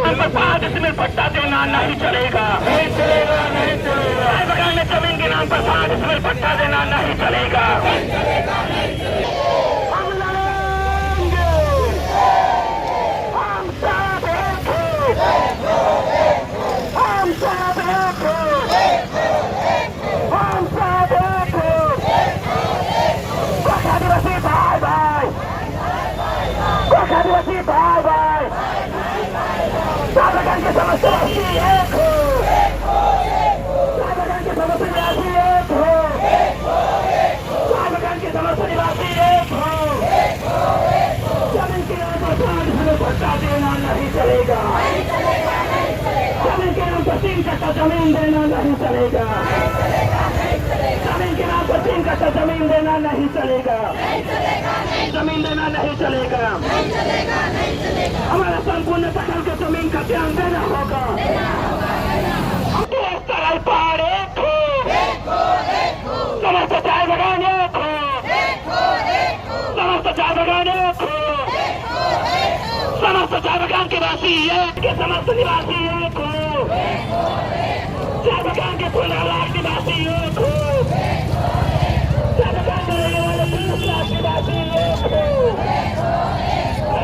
नाम पर 5 डिसमिल पट्टा देना नहीं चलेगा, नहीं चलेगा, नहीं चलेगा। चाय बगान में जमीन के नाम पर 5 डिसमिल पट्टा देना नहीं चलेगा, नहीं चलेगा, नहीं चलेगा। हम लड़ेंगे, हम सब एक हैं, हम सब एक हैं, हम सब एक हैं। गोरखा दिवसी बाय बाय, गोरखा दिवसी बाय बाय। चाय बगान के समस्त निवासी एक हो, चाय बगान के समस्त निवासी एक हो, चाय बगान के समस्त निवासी एक हो। जमीन के नाम पर 5 डिसमिल पट्टा देना नहीं चलेगा, जमीन के नाम पर 3 कट्टा जमीन देना नहीं चलेगा, जमीन के नाम पर 3 कट्टा जमीन देना नहीं चलेगा, जमीन देना नहीं चलेगा। हमारा संपूर्ण पटल के जमीन का ध्यान देना होगा। देश तरल पार एक हो, समस्त चाय बगान एक हो, समस्त चाय बगान एक हो, समस्त चाय बगान के वासी एक के समस्त निवासी एक हो, चाय बगान के 15 लाख निवासी एक हो, चाय बगान में रहने वाले 30 लाख निवासी एक हो,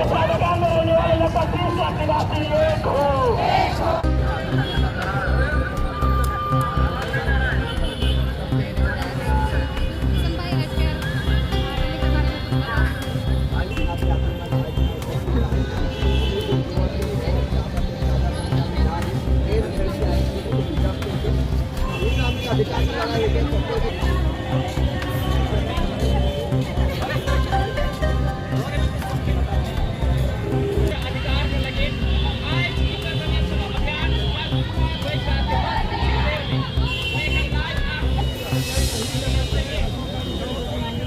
चाय बगान में रहने वाले लगभग 30 लाख निवासी एक हो।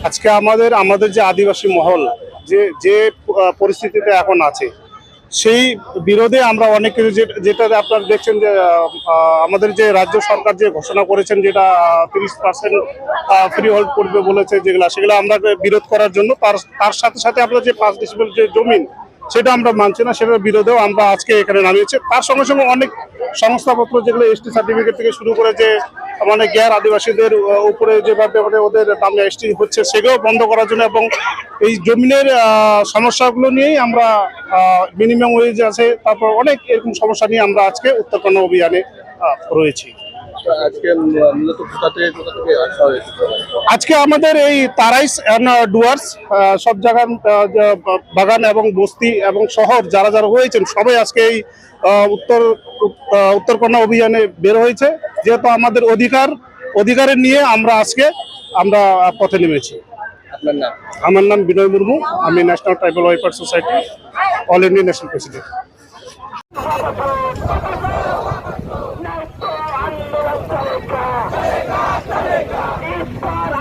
আজকে আমাদের যে আদিবাসী মহল যে পরিস্থিতিতে এখন আছে সেই বিরোধে আমরা অনেক কিছু যেটা আপনারা দেখছেন যে আমাদের যে রাজ্য সরকার যে ঘোষণা করেছেন যেটা 30% ফ্রি হোল্ড করবে বলেছে সেগুলো আমরা বিরোধ করার জন্য তার সাথে সাথে আমরা যে 5 ডিসিমিল যে জমিন সেটা আমরা মানছি না, সেটার বিরোধেও আমরা আজকে এখানে নামিয়েছি। তার সঙ্গে সঙ্গে অনেক সংস্থাপত্র যেগুলো এসটি সার্টিফিকেট থেকে শুরু করে যে মানে গ্যার আদিবাসীদের উপরে যেভাবে ওদের নামে এসটি হচ্ছে সেগুলো বন্ধ করার জন্য এবং এই জমিনের সমস্যাগুলো নিয়েই আমরা মিনিমাম ওয়েজ আছে, তারপর অনেক এরকম সমস্যা নিয়ে আমরা আজকে উত্তরকন্যা অভিযানে রয়েছি। আজকে আমাদের এই তারাইস ডুয়ার্স সব জায়গা বাগান এবং বস্তি এবং শহর যারা যারা হয়েছেন সবাই আজকে এই উত্তরকন্যা অভিযানে বের হয়েছে, যেহেতু আমাদের অধিকারের নিয়ে আমরা আজকে পথে নেমেছি। আমার নাম বিনয় মুর্মু, আমি national tribal welfare society all India national president.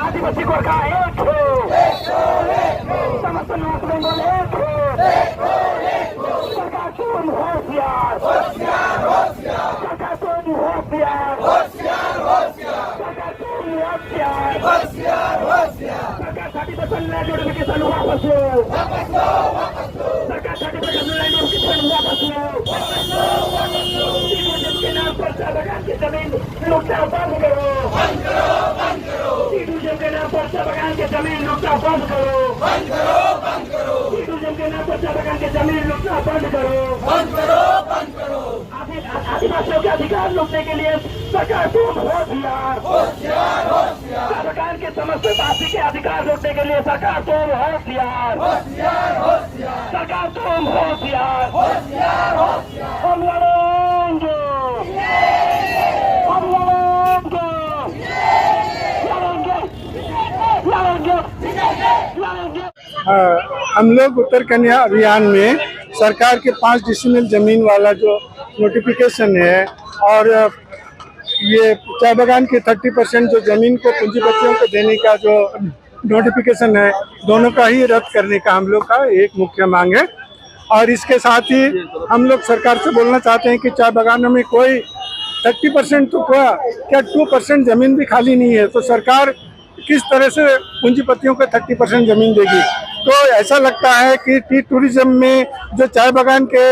Adivasi Gorkha एक हो, समस्त नॉर्थ बंगाल एक हो, सरकार तुम होशियार, सरकार तुम होशियार, सरकार तुम होशियार, सरकार 30% लैंड नोटिफिकेशन वापस लो, सरकार 30% लैंड नोटिफिकेशन वापस लो, के नाम पर चाय बगान की जमीन लूटना बंद करो, के नाम पर चाय बगान की जमीन लूटना बंद करो, के नाम पर चाय बगान की जमीन लूटना बंद करो। आदिवासियों के अधिकार लूटने के लिए सरकार तुम होशियार, चाय बगान के समस्त वासी के अधिकार लूटने के लिए सरकार तुम होशियार, सरकार तुम होशियार। हम लड़ेंगे, हम लड़ेंगे, हम लोग उत्तरकन्या अभियान में सरकार के 5 डिसमिल जमीन वाला जो नोटिफिकेशन है और ये चाय बगान की 30% जो जमीन को पूंजीपतियों को देने का जो नोटिफिकेशन है, दोनों का ही रद्द करने का हम लोग का एक मुख्य मांग है। और इसके साथ ही हम लोग सरकार से बोलना चाहते हैं कि चाय बगानों में कोई 30% तो क्या 2% जमीन भी खाली नहीं है, तो सरकार किस तरह से पूंजीपतियों को 30% जमीन देगी। तो ऐसा लगता है कि टी टूरिज्म में जो चाय बागान के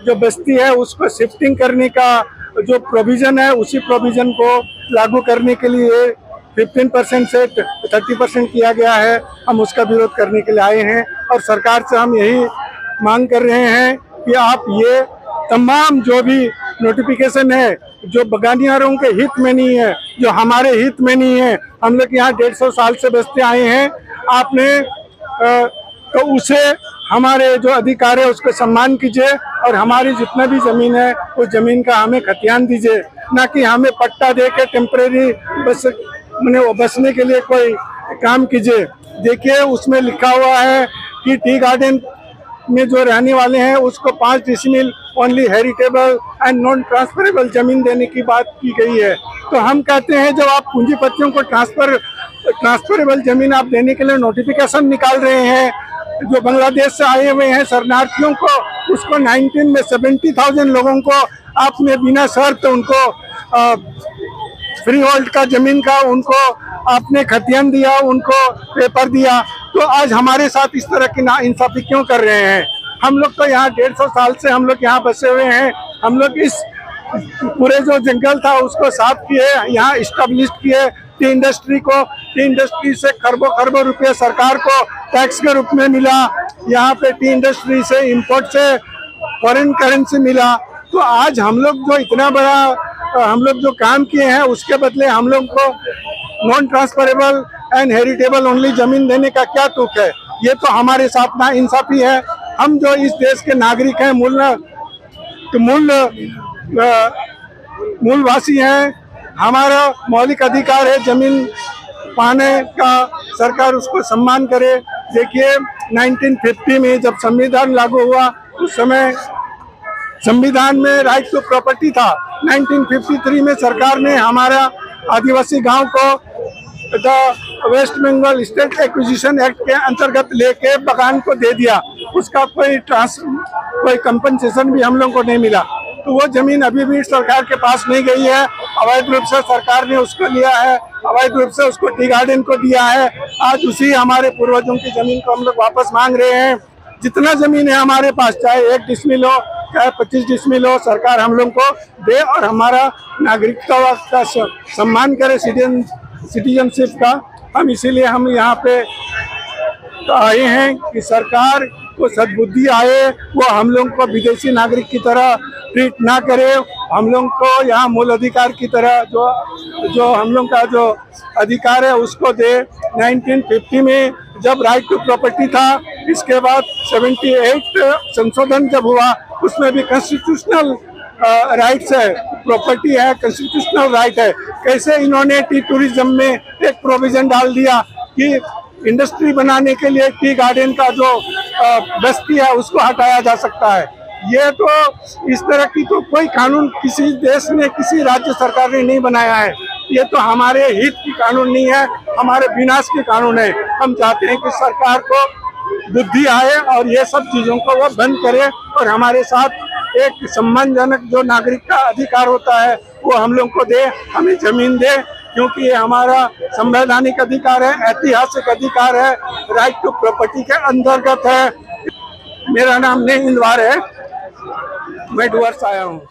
जो बस्ती है उसको शिफ्टिंग करने का जो प्रोविजन है उसी प्रोविजन को लागू करने के लिए 15% से 30% किया गया है। हम उसका विरोध करने के लिए आए हैं और सरकार से हम यही मांग कर रहे हैं कि आप ये तमाम जो भी नोटिफिकेशन है जो बगानियारों के हित में नहीं है, जो हमारे हित में नहीं है, हम लोग यहाँ 150 साल से बसते आए हैं, आपने तो उसे हमारे जो अधिकार है उसको सम्मान कीजिए और हमारी जितना भी जमीन है उस जमीन का हमें खतियान दीजिए, ना कि हमें पट्टा दे के टेम्परेरी बसने के लिए कोई काम कीजिए। देखिए उसमें लिखा हुआ है कि टी गार्डन में जो रहने वाले हैं उसको 5 decimal only heritable and non transferable जमीन देने की बात की गई है। तो हम कहते हैं जब आप पूंजीपतियों को ट्रांसफरेबल जमीन आप देने के लिए नोटिफिकेशन निकाल रहे हैं, जो बांग्लादेश से आए हुए हैं शरणार्थियों को, उसको 19 में 70,000 लोगों को आपने बिना शर्त उनको फ्री होल्ड का जमीन का उनको आपने खतियान दिया, उनको पेपर दिया, तो आज हमारे साथ इस तरह की नाइंसाफी क्यों कर रहे हैं? हम लोग तो यहाँ 150 साल से हम लोग यहाँ बसे हुए हैं। हम लोग इस पूरे जो जंगल था उसको साफ किए, यहाँ इस्टेब्लिश किए टी इंडस्ट्री को। टी इंडस्ट्री से खरबों रुपए सरकार को टैक्स के रूप में मिला। यहाँ पे टी इंडस्ट्री से इंपोर्ट से फॉरेन करेंसी मिला। तो आज हम लोग जो इतना बड़ा हम लोग जो काम किए हैं उसके बदले हम लोग को non transferable and heritable only जमीन देने का क्या तुक है? ये तो हमारे साथ ना इंसाफी है। हम जो इस देश के नागरिक हैं, मूलवासी हैं, हमारा मौलिक अधिकार है जमीन पाने का, सरकार उसको सम्मान करे। देखिए 1950 में जब संविधान लागू हुआ उस समय संविधान में राइट टू प्रॉपर्टी था। 1953 में सरकार ने हमारा आदिवासी गांव को the West Bengal State Acquisition Act के अंतर्गत लेके बगान को दे दिया। उसका कोई कंपनसेशन भी हम लोग को नहीं मिला। तो वो जमीन अभी भी सरकार के पास नहीं गई है। अवैध रूप से सरकार ने उसको लिया है, अवैध रूप से उसको टी गार्डन को दिया है। आज उसी हमारे पूर्वजों की जमीन को हम लोग वापस मांग रहे हैं। जितना जमीन है हमारे पास, चाहे 1 डिसमिल हो चाहे 25 डिसमिल हो, सरकार हम लोग को दे और हमारा नागरिकता का सम्मान करे, सिटीजनशिप का। हम इसीलिए हम यहाँ पे आए हैं कि सरकार को सद्बुद्धि आए, वो हम लोग को विदेशी नागरिक की तरह ट्रीट ना करे। हम लोग को यहाँ मूल अधिकार की तरह जो हम लोग का जो अधिकार है उसको दे। 1950 में जब राइट टू प्रॉपर्टी था, इसके बाद 78 संशोधन जब हुआ उसमें भी कॉन्स्टिट्यूशनल राइट्स है, प्रॉपर्टी है, कॉन्स्टिट्यूशनल राइट है। कैसे इन्होंने टी टूरिज्म में एक प्रोविजन डाल दिया कि इंडस्ट्री बनाने के लिए टी गार्डन का जो बस्ती है उसको हटाया जा सकता है। ये तो इस तरह की तो कोई कानून किसी देश में किसी राज्य सरकार ने नहीं बनाया है। ये तो हमारे हित की कानून नहीं है, हमारे विनाश के कानून है। हम चाहते हैं कि सरकार को बुद्धि आए और ये सब चीजों को वो बंद करे और हमारे साथ एक सम्मानजनक जो नागरिक का अधिकार होता है वो हम लोग को दे, हमें जमीन दे, क्योंकि ये हमारा संवैधानिक अधिकार है, ऐतिहासिक अधिकार है, राइट टू प्रॉपर्टी के अंतर्गत है। मेरा नाम नेहिंदवार है, मैं डुअर्स आया हूँ।